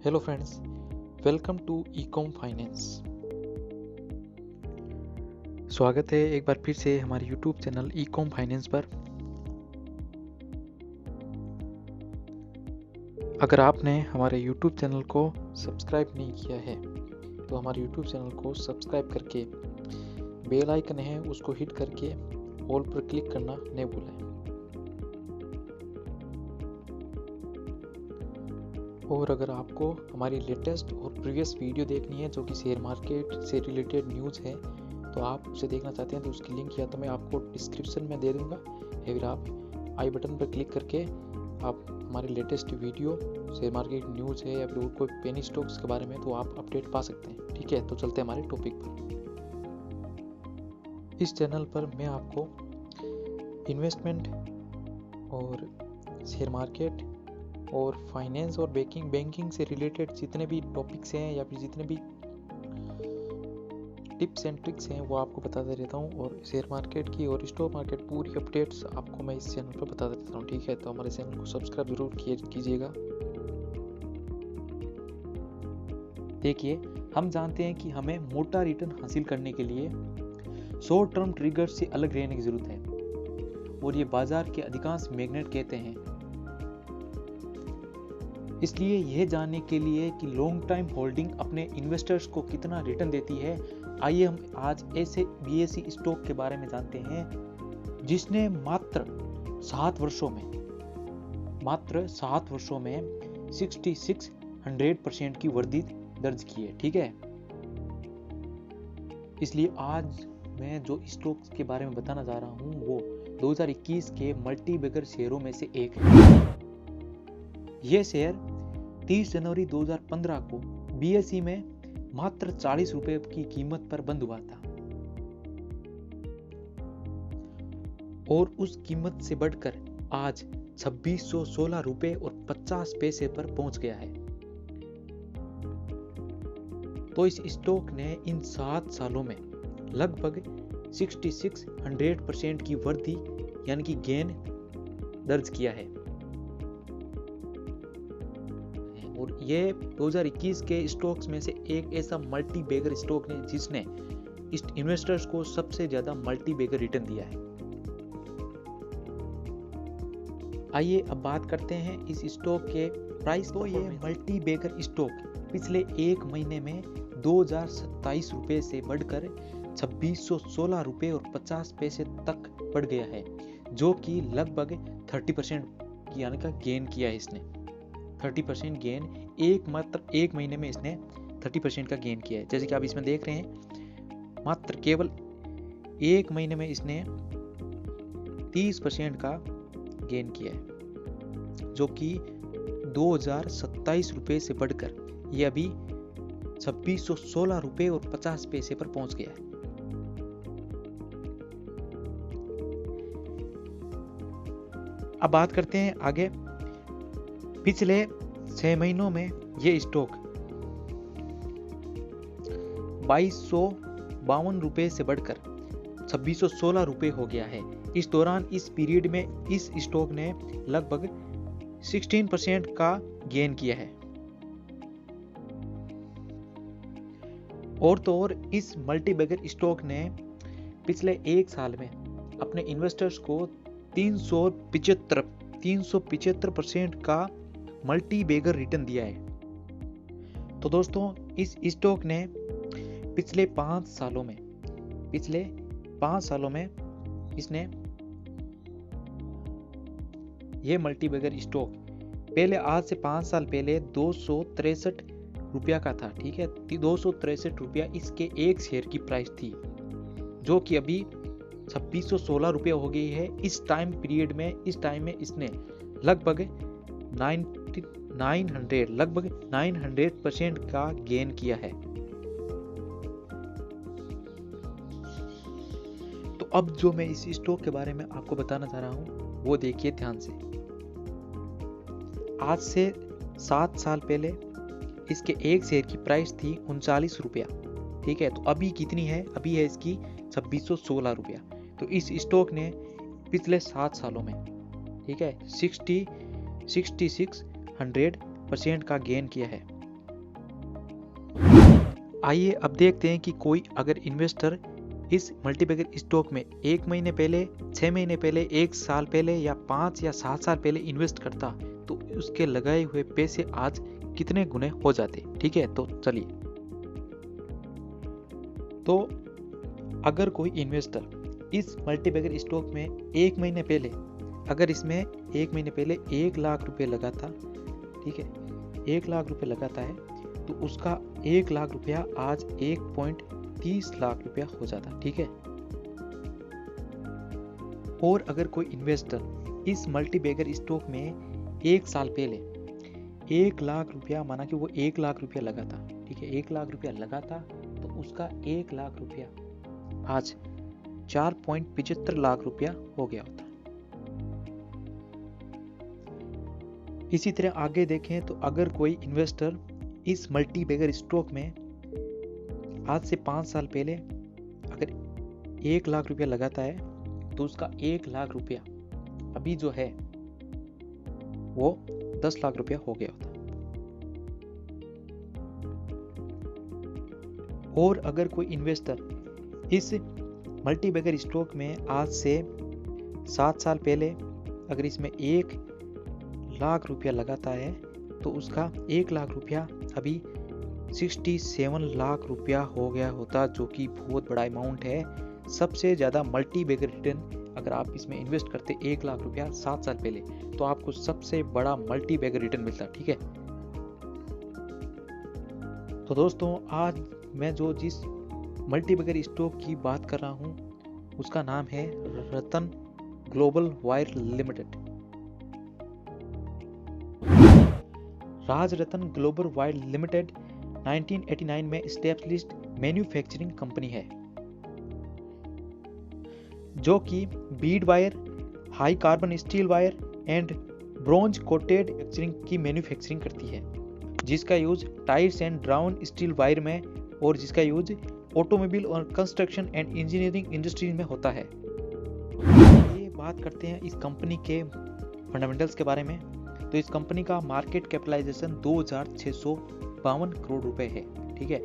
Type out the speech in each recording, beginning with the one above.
Hello friends, welcome to Ecom finance. स्वागत है एक बार फिर से हमारे यूट्यूब चैनल ईकॉम फाइनेंस पर। अगर आपने हमारे यूट्यूब चैनल को सब्सक्राइब नहीं किया है तो हमारे यूट्यूब चैनल को सब्सक्राइब करके बेल आइकन है उसको हिट करके ऑल पर क्लिक करना नहीं भूलें। और अगर आपको हमारी लेटेस्ट और प्रीवियस वीडियो देखनी है जो कि शेयर मार्केट से रिलेटेड न्यूज़ है तो आप उसे देखना चाहते हैं तो उसकी लिंक या तो मैं आपको डिस्क्रिप्शन में दे दूंगा या फिर आप आई बटन पर क्लिक करके आप हमारी latest video share market news है या फिर कोई पेनी स्टॉक्स के बारे में तो आप अपडेट पा सकते हैं। ठीक है, तो चलते हैं हमारे टॉपिक पर। इस चैनल पर मैं आपको इन्वेस्टमेंट और शेयर मार्केट और फाइनेंस और बैंकिंग से रिलेटेड जितने भी टॉपिक्स हैं या फिर जितने भी टिप्स एंड ट्रिक्स हैं वो आपको बताते रहता हूँ। और शेयर मार्केट की और स्टॉक मार्केट पूरी अपडेट्स आपको मैं इस चैनल पर बताते रहता हूँ। ठीक है, तो हमारे चैनल को सब्सक्राइब जरूर कीजिएगा। देखिए, हम जानते हैं कि हमें मोटा रिटर्न हासिल करने के लिए शॉर्ट टर्म ट्रिगर से अलग रहने की जरूरत है और ये बाजार के अधिकांश मैग्नेट कहते हैं। इसलिए यह जानने के लिए कि लॉन्ग टाइम होल्डिंग अपने इन्वेस्टर्स को कितना रिटर्न देती है, आइए हम आज ऐसे बीएसई स्टॉक के बारे में जानते हैं जिसने मात्र 7 वर्षों में 6600% की वृद्धि दर्ज की है। ठीक है, इसलिए आज मैं जो स्टॉक्स के बारे में बताना जा रहा हूं वो 2021 के मल्टी बैगर शेयरों में से एक है। यह शेयर 30 जनवरी 2015 को बीएसई में मात्र 40 रुपए की कीमत पर बंद हुआ था और उस कीमत से बढ़कर आज 2616 रुपए और 50 पैसे पर पहुंच गया है। तो इस स्टॉक ने इन 7 सालों में लगभग 6600% की वृद्धि यानी कि गेन दर्ज किया है। और ये 2021 के स्टॉक्स में से एक ऐसा मल्टी बैगर स्टॉक है जिसने इन्वेस्टर्स को सबसे ज्यादा मल्टी बैगर रिटर्न दिया है। आइए अब बात करते हैं इस स्टॉक के प्राइस। तो ये मल्टी बैगर स्टॉक पिछले एक महीने में 2027 रुपए से बढ़कर 2616 रुपए और 50 पैसे तक बढ़ गया है, जो कि लगभग 30% यानी का गेन किया है इसने। 30% गेन मात्र एक महीने में इसने 30% का गेन किया है। जैसे कि आप इसमें देख रहे हैं, मात्र केवल एक महीने में इसने 30% का गेन किया है, जो कि 2027 रुपए से बढ़कर ये अभी 2616 रुपए और 50 पैसे पर पहुंच गया है। अब बात करते हैं आगे। पिछले 6 महीनों में ये स्टॉक 2252 रुपए से बढ़कर 2616 रुपए हो गया है। इस दौरान इस पीरियड में इस स्टॉक ने लगभग 16% का गेन किया है। और तो और इस मल्टी बैगर स्टॉक ने पिछले एक साल में अपने इन्वेस्टर्स को 375% का मल्टी बैगर रिटर्न दिया है। तो दोस्तों, इस स्टॉक ने पिछले 5 सालों में इसने ये मल्टी बैगर स्टॉक पहले आज से 5 साल पहले 263 रुपया का था। ठीक है, 263 रुपया इसके एक शेयर की प्राइस थी, जो कि अभी 2616 रुपया हो गई है। इस टाइम में इसने लगभग 900% का गेन किया है। तो अब जो मैं इस स्टॉक के बारे में आपको बताना चाह रहा हूं वो देखिए ध्यान से। आज से 7 साल पहले इसके एक शेयर की प्राइस थी 39 रुपया। ठीक है, तो अभी कितनी है? अभी है इसकी 2616 रुपया। तो इस स्टॉक ने पिछले 7 सालों में, ठीक है, 6600% का गेन किया है। आइए अब देखते हैं कि कोई अगर इन्वेस्टर इस मल्टीबैगर स्टॉक में 1 महीने पहले, 6 महीने पहले, 1 साल पहले या 5 या 7 साल पहले इन्वेस्ट करता तो उसके लगाए हुए पैसे आज कितने गुने हो जाते। ठीक है, तो चलिए। तो अगर कोई इन्वेस्टर इस मल्टीबैगर स्टॉक में 1 महीने पहले, अगर इसमें 1 महीने पहले 1 लाख रुपए लगा था, ठीक है, 1 लाख रुपए लगाता है तो उसका 1 लाख रुपया आज 1.30 लाख रुपया हो जाता। ठीक है। और अगर कोई इन्वेस्टर इस मल्टीबैगर स्टॉक में 1 साल पहले 1 लाख रुपया, माना कि वो 1 लाख रुपया लगा था, ठीक है, 1 लाख रुपया लगा था तो उसका 1 लाख रुपया आज 4.75 लाख रुपया हो गया होता। इसी तरह आगे देखें तो अगर कोई इन्वेस्टर इस मल्टीबैगर स्टॉक में आज से 5 साल पहले अगर 1 लाख रुपया लगाता है तो उसका 1 लाख रुपया अभी जो है वो 10 लाख रुपया हो गया होता। और अगर कोई इन्वेस्टर इस मल्टीबैगर स्टॉक में आज से 7 साल पहले अगर इसमें 1 लाख रुपया लगाता है तो उसका 1 लाख रुपया अभी 67 लाख रुपया हो गया होता, जो कि बहुत बड़ा अमाउंट है। सबसे ज़्यादा मल्टीबैगर रिटर्न अगर आप इसमें इन्वेस्ट करते 1 लाख रुपया 7 साल पहले तो आपको सबसे बड़ा मल्टीबैगर रिटर्न मिलता। ठीक है। तो दोस्तों आज मैं जिस मल्टीबैगर स्टॉक की बात कर रहा हूँ उसका नाम है रतन ग्लोबल वायर लिमिटेड। राज रतन ग्लोबल वायर लिमिटेड 1989 में एस्टैब्लिश्ड मैन्युफैक्चरिंग कंपनी है जो कि Beed wire, high carbon steel wire and bronze coated की मैन्युफैक्चरिंग करती है, जिसका use tyres and drown steel wire में और जिसका यूज ऑटोमोबाइल और कंस्ट्रक्शन एंड इंजीनियरिंग इंडस्ट्री में होता है। ये बात करते हैं इस कंपनी के फंडामेंटल्स के बारे में। तो इस कंपनी का मार्केट कैपिटलाइजेशन 2652 करोड़ रुपए है। ठीक है।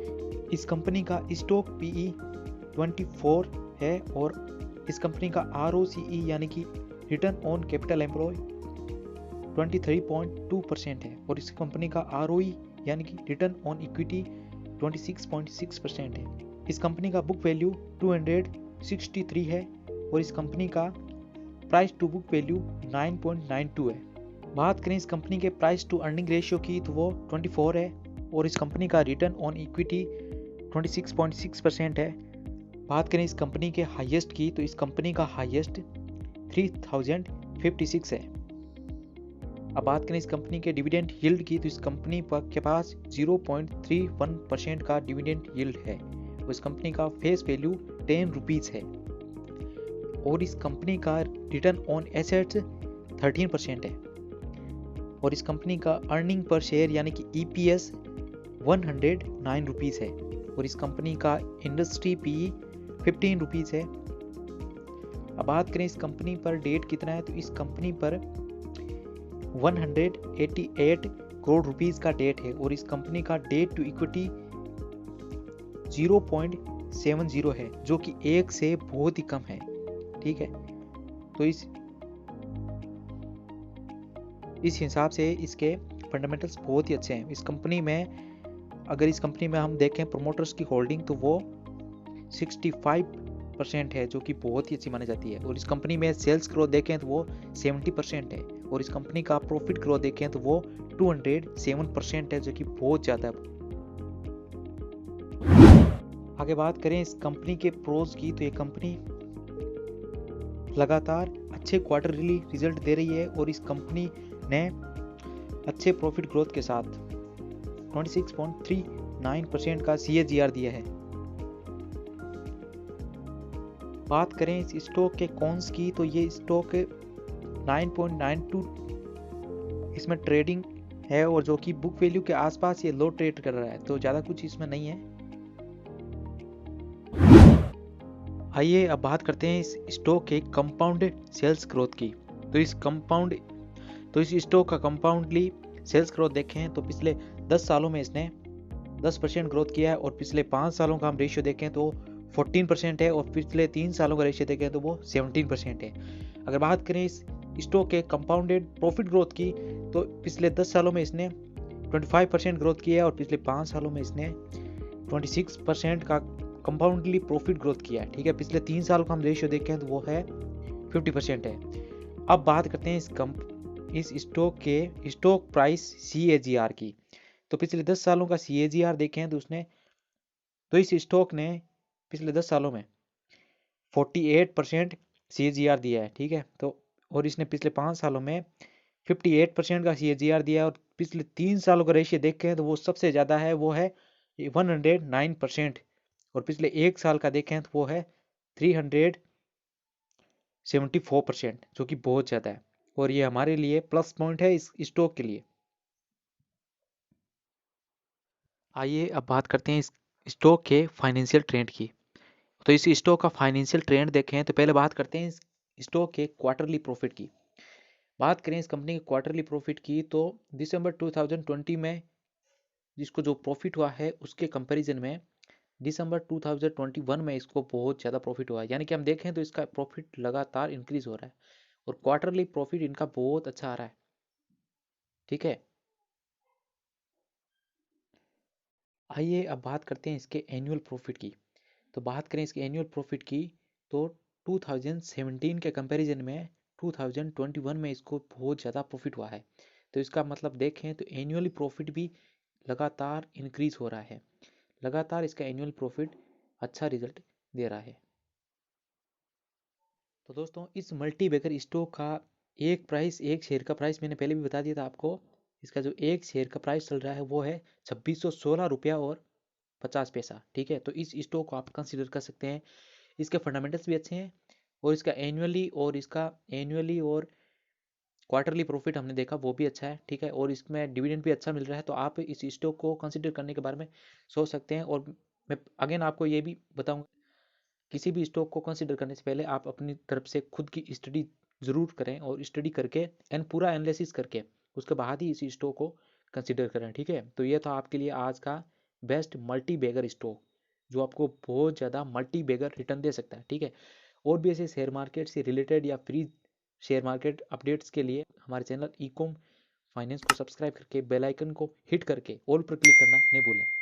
इस कंपनी का स्टॉक पीई 24 है और इस कंपनी का ROCE यानी कि रिटर्न ऑन कैपिटल एम्प्लॉय 23.2% है और इस कंपनी का ROE यानी कि रिटर्न ऑन इक्विटी 26.6% है। इस कंपनी का बुक वैल्यू 263 है और इस कंपनी का प्राइस टू बुक वैल्यू 9.92 है। बात करें इस कंपनी के प्राइस टू अर्निंग रेशियो की तो वो 24 है और इस कंपनी का रिटर्न ऑन इक्विटी 26.6% है। बात करें इस कंपनी के हाईएस्ट की तो इस कंपनी का हाईएस्ट 3056 है। अब बात करें इस कंपनी के डिविडेंड यील्ड की तो इस कंपनी के पास 0.31% का डिविडेंड यील्ड है और इस कंपनी का फेस वैल्यू 10 रुपीज है और इस कंपनी का रिटर्न ऑन एसेट्स 13% है और इस कंपनी का अर्निंग पर शेयर यानी कि EPS 109 रुपीज है और इस कंपनी का इंडस्ट्री PE 15 रुपीज है। अब बात करें इस कंपनी पर डेट कितना है तो इस कंपनी पर 188 करोड़ रुपीस का डेट है और इस कंपनी का डेट टू इक्विटी 0.70 है जो कि 1 से बहुत ही कम है। ठीक है। तो इस हिसाब से इसके फंडामेंटल्स बहुत ही अच्छे हैं। इस कंपनी में अगर इस कंपनी में हम देखें प्रोमोटर्स की होल्डिंग तो वो 65% है जो कि बहुत ही अच्छी मानी जाती है और इस कंपनी में सेल्स ग्रोथ देखें तो वो 70% है और इस कंपनी का प्रॉफिट ग्रोथ देखें तो वो 207% है जो कि बहुत ज़्यादा है। आगे बात करें इस कंपनी के प्रोज की तो ये कंपनी लगातार अच्छे क्वार्टरली रिजल्ट दे रही है और इस कंपनी ने अच्छे प्रॉफिट ग्रोथ के साथ 26.39% का CAGR दिया है। बात करें इस स्टॉक के कॉन्स की तो ये स्टॉक 9.92 इसमें ट्रेडिंग है और जो कि बुक वैल्यू के आसपास ये लो ट्रेड कर रहा है, तो ज़्यादा कुछ इसमें नहीं है। आइए अब बात करते हैं इस स्टॉक के कंपाउंडेड सेल्स ग्रोथ की। तो इस स्टॉक का कंपाउंडली सेल्स ग्रोथ देखें तो पिछले 10 सालों में इसने 10% ग्रोथ किया है, और पिछले 5 सालों का हम रेशियो देखें तो 14% है, और पिछले 3 सालों का रेशियो देखें तो वो 17% है। अगर बात करें इस स्टॉक के कंपाउंडेड प्रॉफिट ग्रोथ की, तो पिछले 10 सालों में इसने 25% ग्रोथ किया है, और पिछले 5 सालों में इसने 26% का कंपाउंडली प्रॉफिट ग्रोथ किया है। ठीक है, पिछले 3 साल का हम रेशियो देखें तो वो है 50% है। अब बात करते हैं इस स्टॉक के स्टॉक प्राइस CAGR की। तो पिछले 10 सालों का CAGR देखें तो इस स्टॉक ने पिछले 10 सालों में 48% CAGR दिया है। ठीक है, तो और इसने पिछले 5 सालों में 58% का CAGR दिया है, और पिछले 3 सालों का रेशियो देखें तो वो सबसे ज़्यादा है, वो है 109%, और पिछले 1 साल का देखें तो वो है 374%, जो कि बहुत ज़्यादा है, और ये हमारे लिए प्लस पॉइंट है इस स्टॉक के लिए। आइए अब बात करते हैं इस स्टॉक के फाइनेंशियल ट्रेंड की। तो इस स्टॉक का फाइनेंशियल ट्रेंड देखें तो पहले बात करते हैं इस स्टॉक के क्वार्टरली प्रॉफिट की। बात करें इस कंपनी के क्वार्टरली प्रॉफिट की, तो दिसंबर 2020 में जिसको जो प्रॉफिट हुआ है उसके कंपैरिजन में दिसंबर 2021 में इसको बहुत ज़्यादा प्रॉफिट हुआ है। यानी कि हम देखें तो इसका प्रॉफिट लगातार इंक्रीज हो रहा है, और क्वार्टरली प्रॉफिट इनका बहुत अच्छा आ रहा है। ठीक है, आइए अब बात करते हैं इसके एनुअल प्रॉफिट की। तो बात करें इसके एनुअल प्रॉफिट की, तो 2017 के कंपैरिजन में 2021 में इसको बहुत ज़्यादा प्रॉफिट हुआ है। तो इसका मतलब देखें तो एनुअली प्रॉफिट भी लगातार इंक्रीज हो रहा है, लगातार इसका एनुअल प्रॉफिट अच्छा रिजल्ट दे रहा है। तो दोस्तों, इस मल्टी बैगर स्टॉक का एक शेयर का प्राइस मैंने पहले भी बता दिया था आपको। इसका जो एक शेयर का प्राइस चल रहा है वो है 2616 रुपया और 50 पैसा। ठीक है, तो इस स्टॉक को आप कंसिडर कर सकते हैं। इसके फंडामेंटल्स भी अच्छे हैं, और इसका एनुअली और क्वार्टरली प्रॉफिट हमने देखा वो भी अच्छा है। ठीक है, और इसमें डिविडेंड भी अच्छा मिल रहा है, तो आप इस स्टॉक को कंसिडर करने के बारे में सोच सकते हैं। और मैं अगेन आपको ये भी बताऊंगा, किसी भी स्टॉक को कंसिडर करने से पहले आप अपनी तरफ से खुद की स्टडी ज़रूर करें, और स्टडी करके पूरा एनालिसिस करके उसके बाद ही इस स्टॉक को कंसिडर करें। ठीक है, तो ये था आपके लिए आज का बेस्ट मल्टी बैगर स्टॉक, जो आपको बहुत ज़्यादा मल्टी बैगर रिटर्न दे सकता है। ठीक है, और भी ऐसे शेयर मार्केट से रिलेटेड या फ्री शेयर मार्केट अपडेट्स के लिए हमारे चैनल ईकॉम फाइनेंस को सब्सक्राइब करके बेल आइकन को हिट करके ऑल पर क्लिक करना नहीं भूलें।